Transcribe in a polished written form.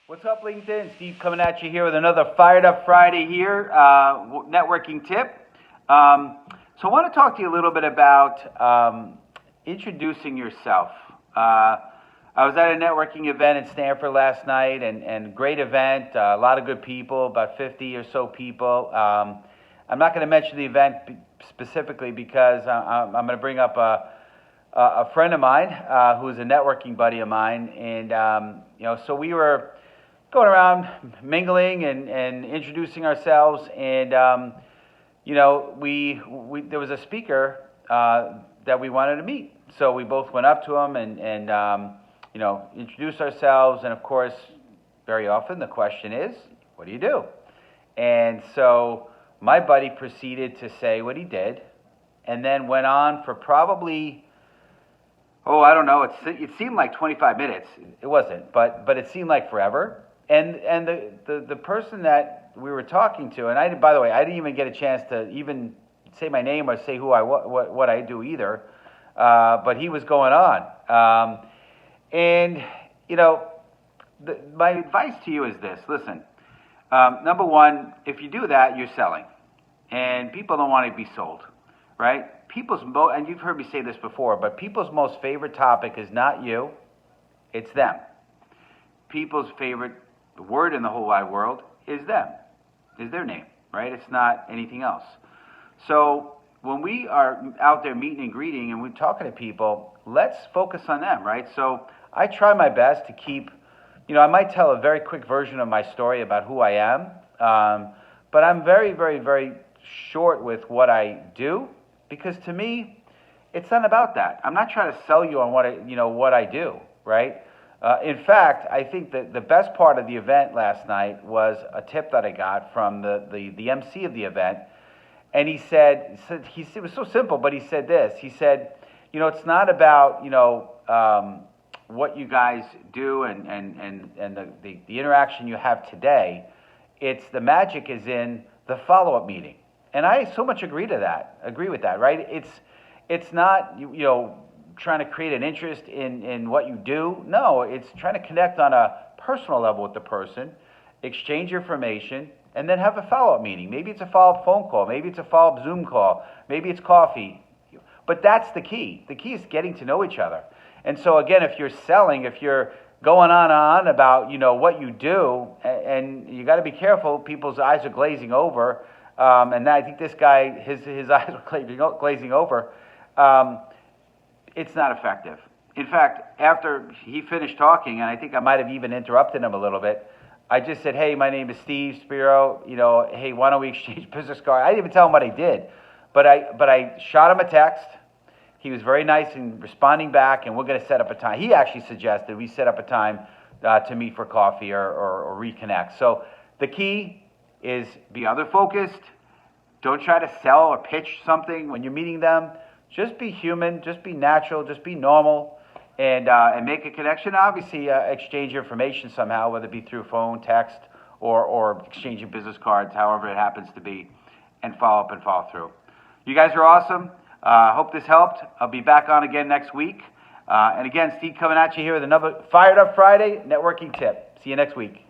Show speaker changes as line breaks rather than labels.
What's up, LinkedIn? Steve coming at you here with another Fired Up Friday here, networking tip. So I want to talk to you a little bit about introducing yourself. I was at a networking event in Stanford last night, and great event, a lot of good people, about 50 or so people. I'm not going to mention the event specifically because I'm going to bring up a friend of mine who's a networking buddy of mine, and so we were going around mingling and introducing ourselves, and there was a speaker that we wanted to meet, so we both went up to him and introduced ourselves, and of course, very often the question is, what do you do? And so my buddy proceeded to say what he did, and then went on for probably, I don't know, it seemed like 25 minutes. It wasn't, but it seemed like forever. And the person that we were talking to, and by the way, I didn't even get a chance to even say my name or say who what I do either, but he was going on. My advice to you is this: listen, number one, if you do that, you're selling, and people don't want to be sold, right? And you've heard me say this before, but people's most favorite topic is not you, it's them. People's favorite word in the whole wide world is them, is their name, right? It's not anything else. So when we are out there meeting and greeting and we're talking to people, let's focus on them, right? So I try my best to keep, I might tell a very quick version of my story about who I am, but I'm very, very, very short with what I do, because to me, it's not about that. I'm not trying to sell you on what I do, right? In fact, I think that the best part of the event last night was a tip that I got from the MC of the event, and he said it was so simple, but he said this. He said, it's not about what you guys do and the interaction you have today. It's the magic is in the follow-up meeting, and I so much agree with that, right? It's not trying to create an interest in what you do. No, it's trying to connect on a personal level with the person, exchange information, and then have a follow-up meeting. Maybe it's a follow-up phone call. Maybe it's a follow-up Zoom call. Maybe it's coffee. But that's the key. The key is getting to know each other. And so again, if you're selling, if you're going on about what you do, and you got to be careful, people's eyes are glazing over, and I think this guy, his eyes were glazing over. It's not effective. In fact, after he finished talking, and I think I might have even interrupted him a little bit, I just said, hey, my name is Steve Spiro, hey, why don't we exchange business cards? I didn't even tell him what I did, but I shot him a text. He was very nice in responding back, and we're going to set up a time. He actually suggested we set up a time to meet for coffee or reconnect. So the key is be other focused. Don't try to sell or pitch something when you're meeting them. Just be human, just be natural, just be normal, and make a connection. Obviously, exchange information somehow, whether it be through phone, text, or exchanging business cards, however it happens to be, and follow up and follow through. You guys are awesome. Hope this helped. I'll be back on again next week. And again, Steve coming at you here with another Fired Up Friday networking tip. See you next week.